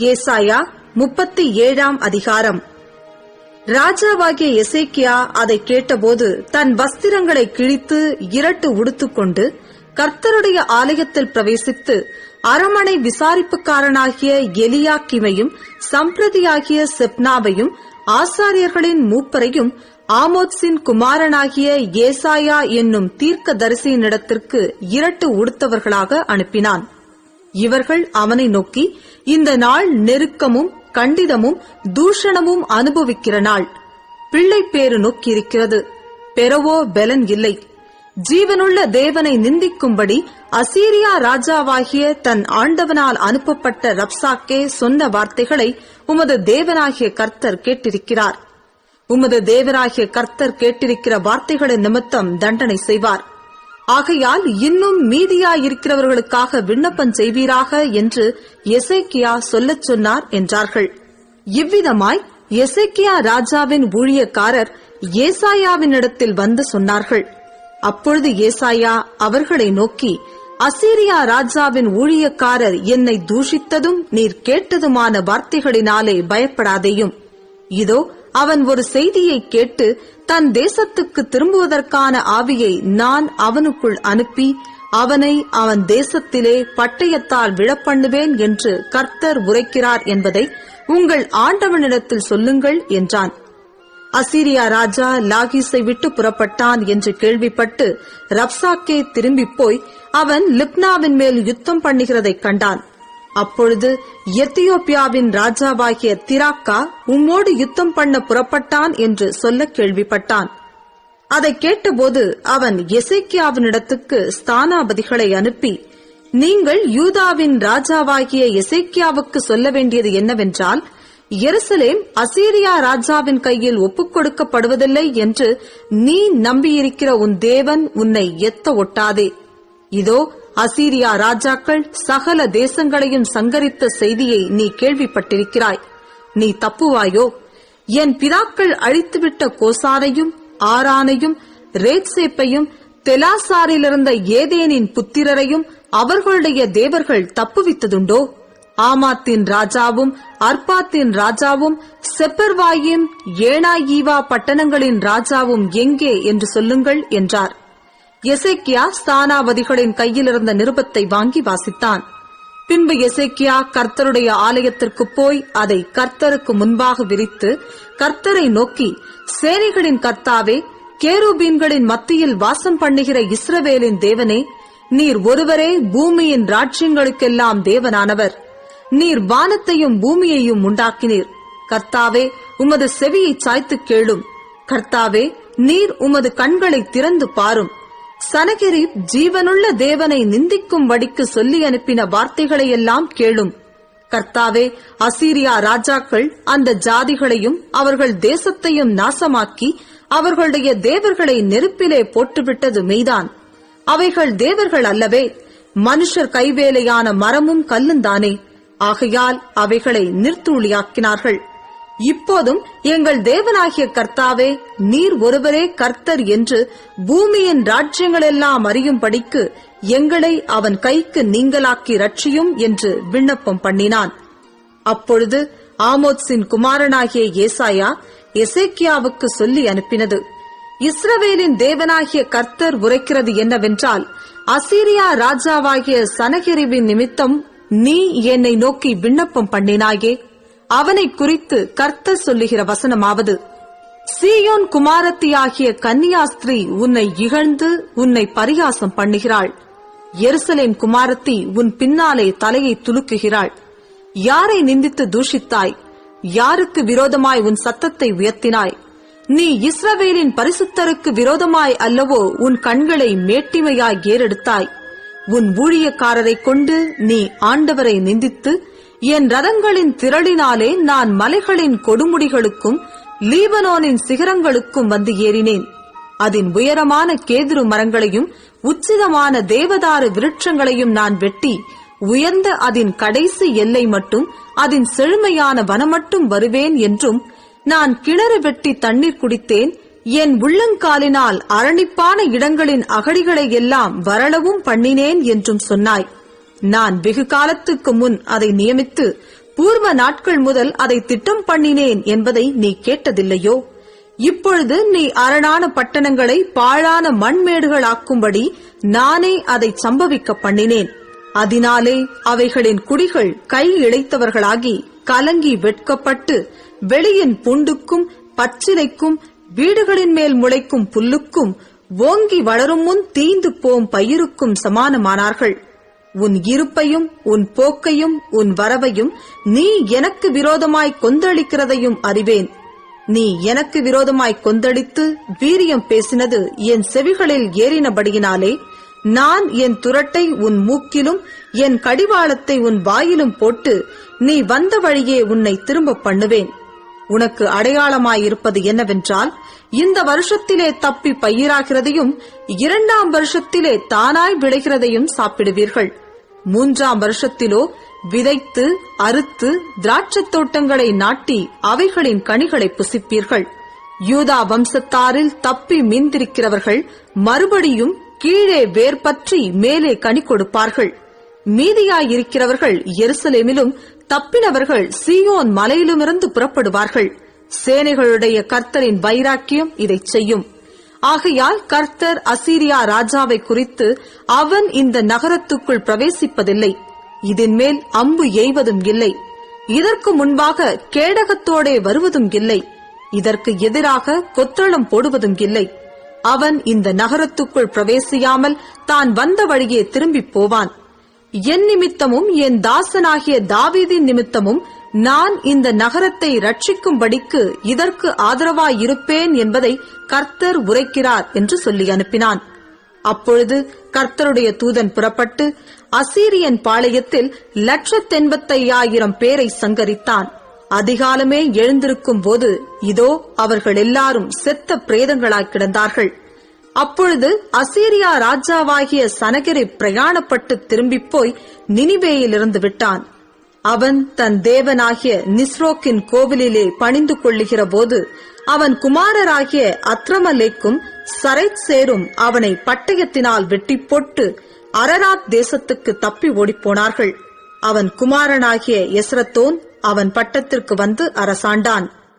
ஏசாயா 37 அதிகாரம். ராஜாவாகிய எசேக்கியா அதை கேட்டபோது தன் வஸ்திரங்களை கிழித்து இரட்டு உடுத்துக்கொண்டு கர்த்தருடைய ஆலயத்தில் பிரவேசித்து அரமனை விசாரிப்புக்காரனாகிய எலியாக்கிமையும் சம்பிரதியாகிய செப்னாவையும் ஆசாரியர்களின் மூப்பரையும் ஆமோத்சின் குமாரனாகிய ஏசாயா என்னும் தீர்க்கதரிசியினிடத்திற்கு இரட்டு உடுத்தவர்களாக அனுப்பினான். இவர்கள் அவனை நோக்கி, இந்த நாள் நெருக்கமும் கண்டிதமும் தூஷணமும் அனுபவிக்கிற நாள். பிள்ளை பேறு நோக்கியிருக்கிறது, பெறவோ பலன் இல்லை. ஜீவனுள்ள தேவனை நிந்திக்கும்படி அசீரியா ராஜாவாகிய தன் ஆண்டவனால் அனுப்பப்பட்ட ரப்சாக்கே சொன்ன வார்த்தைகளை உமது தேவனாகிய கர்த்தர் கேட்டிருக்கிறார். உமது தேவனாகிய கர்த்தர் கேட்டிருக்கிற வார்த்தைகளின் நிமித்தம் தண்டனை செய்வார். ஆகையால் இன்னும் மீதியாயிருக்கிறவர்களுக்காக விண்ணப்பம் செய்வீராக என்று எசேக்கியா சொல்லச் சொன்னார் என்றார்கள். இவ்விதமாய் எசேக்கியா ராஜாவின் ஊழியக்காரர் ஏசாயாவினிடத்தில் வந்து சொன்னார்கள். அப்பொழுது ஏசாயா அவர்களை நோக்கி, அசீரியா ராஜாவின் ஊழியக்காரர் என்னை தூஷித்ததும் நீர் கேட்டதுமான வார்த்தைகளினாலே பயப்படாதேயும். இதோ அவன் ஒரு செய்தியை கேட்டு தன் தேசத்துக்கு திரும்புவதற்கான ஆவியை நான் அவனுக்குள் அனுப்பி அவனை அவன் தேசத்திலே பட்டயத்தால் விழப்பண்ணுவேன் என்று கர்த்தர் உரைக்கிறார் என்பதை உங்கள் ஆண்டவனிடத்தில் சொல்லுங்கள் என்றான். அசீரியா ராஜா லாகீஸை விட்டு புறப்பட்டான் என்று கேள்விப்பட்டு ரப்சாக்கே திரும்பி போய் அவன் லிப்னாவின் மேல் யுத்தம் பண்ணுகிறதைக் கண்டான். அப்பொழுது எத்தியோப்பியாவின் ராஜாவாகிய திராக்கா உம்மோடு யுத்தம் பண்ண புறப்பட்டான் என்று சொல்ல கேள்விப்பட்டான். அதை கேட்டபோது அவன் எசேக்கியாவினிடத்துக்கு ஸ்தானாபதிகளை அனுப்பி, நீங்கள் யூதாவின் ராஜாவாகிய எசேக்கியாவுக்கு சொல்ல வேண்டியது என்னவென்றால், எருசலேம் அசீரியா ராஜாவின் கையில் ஒப்புக் கொடுக்கப்படுவதில்லை என்று நீ நம்பியிருக்கிற உன் தேவன் உன்னை எத்த ஒட்டாதே. இதோ அசீரியா ராஜாக்கள் சகல தேசங்களையும் சங்கரித்த செய்தியை நீ கேள்விப்பட்டிருக்கிறாய். நீ தப்புவாயோ? என் பிதாக்கள் அழித்துவிட்ட கோசானையும் ஆரானையும் ரேத்சேப்பையும் தெலாசாரிலிருந்த ஏதேனின் புத்திரரையும் அவர்களுடைய தேவர்கள் தப்புவித்ததுண்டோ? ஆமாத்தின் ராஜாவும் அர்பாத்தின் ராஜாவும் செப்பர்வாயும் ஏனாயீவா பட்டணங்களின் ராஜாவும் எங்கே என்று சொல்லுங்கள் என்றார். எசேக்கியா ஸ்தானாபதிகளின் கையிலிருந்த நிருபத்தை வாங்கி வாசித்தான். பின்பு எசேக்கியா கர்த்தருடைய ஆலயத்திற்கு போய் அதை கர்த்தருக்கு முன்பாக விரித்து கர்த்தரை நோக்கி, சேனைகளின் கர்த்தாவே, கேருபீன்களின் மத்தியில் வாசம் பண்ணுகிற இஸ்ரவேலின் தேவனே, நீர் ஒருவரே பூமியின் ராஜ்யங்களுக்கெல்லாம் தேவனானவர். நீர் வானத்தையும் பூமியையும் உண்டாக்கினீர். கர்த்தாவே, உமது செவியை சாய்த்து கேளும். கர்த்தாவே, நீர் உமது கண்களை திறந்து பாரும். சனகெரிப் ஜீவனுள்ள தேவனை நிந்திக்கும்படிக்கு சொல்லி அனுப்பின வார்த்தைகளையெல்லாம் கேளும். கர்த்தாவே, அசீரியா ராஜாக்கள் அந்த ஜாதிகளையும் அவர்கள் தேசத்தையும் நாசமாக்கி அவர்களுடைய தேவர்களை நெருப்பிலே போட்டுவிட்டது மெய்தான். அவைகள் தேவர்கள் அல்லவே, மனுஷர் கைவேலையான மரமும் கல்லுந்தானே. ஆகையால் அவைகளை நிர்த்தூளியாக்கினார்கள். இப்போதும் எங்கள் தேவனாகிய கர்த்தாவே, நீர் ஒருவரே கர்த்தர் என்று பூமியின் ராஜ்யங்களெல்லாம் அறியும்படிக்கு எங்களை அவன் கைக்கு நீங்களாக்கி ரட்சியும் என்று விண்ணப்பம் பண்ணினான். அப்பொழுது ஆமோத்சின் குமாரனாகிய ஏசாயா எசேக்கியாவுக்கு சொல்லி அனுப்பினது, இஸ்ரவேலின் தேவனாகிய கர்த்தர் உரைக்கிறது என்னவென்றால், அசீரியா ராஜாவாகிய சனகெரிபின் நிமித்தம் நீ என்னை நோக்கி விண்ணப்பம் பண்ணினாயே. அவனை குறித்து கர்த்தர் சொல்லுகிற வசனமாவது, சீயோன் குமாரத்தியாகிய கன்னியாஸ்திரீ உன்னை இகழ்ந்து உன்னை பரிகாசம் பண்ணுகிறாள். எருசலேம் குமாரத்தி உன் பின்னாலே தலையை துலுக்குகிறாள். யாரை நிந்தித்து தூஷித்தாய்? யாருக்கு விரோதமாய் உன் சத்தத்தை உயர்த்தினாய்? நீ இஸ்ரவேலின் பரிசுத்தருக்கு விரோதமாய் அல்லவோ உன் கண்களை மேட்டிமையாய் ஏறெடுத்தாய். உன் ஊழியக்காரரை கொண்டு நீ ஆண்டவரை நிந்தித்து, என் ரதங்களின் திரளினாலே நான் மலைகளின் கொடுமுடிகளுக்கும் லீபனோனின் சிகரங்களுக்கும் வந்து ஏறினேன். அதன் உயரமான கேதுரு மரங்களையும் உச்சிதமான தேவதாரு விருட்சங்களையும் நான் வெட்டி, உயர்ந்த அதன் கடைசி எல்லை மட்டும் அதன் செழுமையான வனமட்டும் வருவேன் என்றும், நான் கிணறு வெட்டி தண்ணீர் குடித்தேன், என் உள்ளங்காலினால் அரணிப்பான இடங்களின் அகழிகளை எல்லாம் வரளவும் பண்ணினேன் என்றும் சொன்னாய். நான் வெகு காலத்துக்கு முன் அதை நியமித்து பூர்வ நாட்கள் முதல் அதை திட்டம் பண்ணினேன் என்பதை நீ கேட்டதில்லையோ? இப்பொழுது நீ அரணான பட்டணங்களை பாழான மண்மேடுகளாக்கும்படி நானே அதை சம்பவிக்க பண்ணினேன். அதனாலே அவைகளின் குடிகள் கை இழைத்தவர்களாகி கலங்கி வெட்கப்பட்டு வெளியின் புண்டுக்கும் பச்சிலைக்கும் வீடுகளின் மேல் முளைக்கும் புல்லுக்கும் ஓங்கி வளரும் முன் தீந்து போம் பயிருக்கும் சமானமானார்கள். உன் இருப்பையும் உன் போக்கையும் உன் வரவையும் நீ எனக்கு விரோதமாய் கொந்தளிக்கிறதையும் அறிவேன். நீ எனக்கு விரோதமாய் கொந்தளித்து வீரியம் பேசினது என் செவிகளில் ஏறினபடியினாலே நான் என் துரட்டை உன் மூக்கிலும் என் கடிவாளத்தை உன் வாயிலும் போட்டு நீ வந்த வழியே உன்னை திரும்ப பண்ணுவேன். உனக்கு அடையாளமாயிருப்பது என்னவென்றால், இந்த வருஷத்திலே தப்பி பயிராகிறதையும் 2ஆம் வருஷத்திலே தானாய் விளைகிறதையும் சாப்பிடுவீர்கள். 3ஆம் வருஷத்திலோ விதைத்து அறுத்து திராட்சத் தோட்டங்களை நாட்டி அவைகளின் கனிகளை புசிப்பீர்கள். யூதா வம்சத்தாரில் தப்பி மீந்திருக்கிறவர்கள் மறுபடியும் கீழே வேர் பற்றி மேலே கனி கொடுப்பார்கள். மீதியாயிருக்கிறவர்கள் எருசலேமிலும் தப்பினவர்கள் சீயோன் மலையிலுமிருந்து புறப்படுவார்கள். சேனைகளுடைய கர்த்தரின் வைராக்கியம் இதைச் செய்யும். ஆகையால் கர்த்தர் அசீரியா ராஜாவை குறித்து, அவன் இந்த நகரத்துக்குள் பிரவேசிப்பதில்லை, இதன் மேல் அம்பு எய்வதும் இல்லை, இதற்கு முன்பாக கேடகத்தோடே வருவதும் இல்லை, இதற்கு எதிராக கொத்தளம் போடுவதும் இல்லை. அவன் இந்த நகரத்துக்குள் பிரவேசியாமல் தான் வந்த வழியே திரும்பி போவான். என் நிமித்தமும் என் தாசனாகிய தாவீதின் நிமித்தமும் நான் இந்த நகரத்தை ரட்சிக்கும்படிக்கு இதற்கு ஆதரவாயிருப்பேன் என்பதை கர்த்தர் உரைக்கிறார் என்று சொல்லி அனுப்பினான். அப்பொழுது கர்த்தருடைய தூதன் புறப்பட்டு அசீரியன் பாளையத்தில் 185,000 பேரை சங்கரித்தான். அதிகாலமே எழுந்திருக்கும் போது இதோ அவர்கள் எல்லாரும் செத்த பிரேதங்களாய் கிடந்தார்கள். அப்பொழுது அசீரியா ராஜாவாகிய சனகெரிப் பிரயாணப்பட்டு திரும்பிப் போய் நினிவேயிலிருந்து விட்டான். அவன் தன் தேவனாகிய நிஸ்ரோக்கின் கோவிலிலே பணிந்து கொள்ளுகிற போது அவன் குமாரராகிய அத்ரமலேக்கும் சரைத்சேரும் அவனை பட்டயத்தினால் வெட்டி போட்டு அரராத் தேசத்துக்கு தப்பி ஓடிப்போனார்கள். அவன் குமாரனாகிய எஸ்ரத்தோன் அவன் பட்டத்திற்கு வந்து அரசாண்டான்.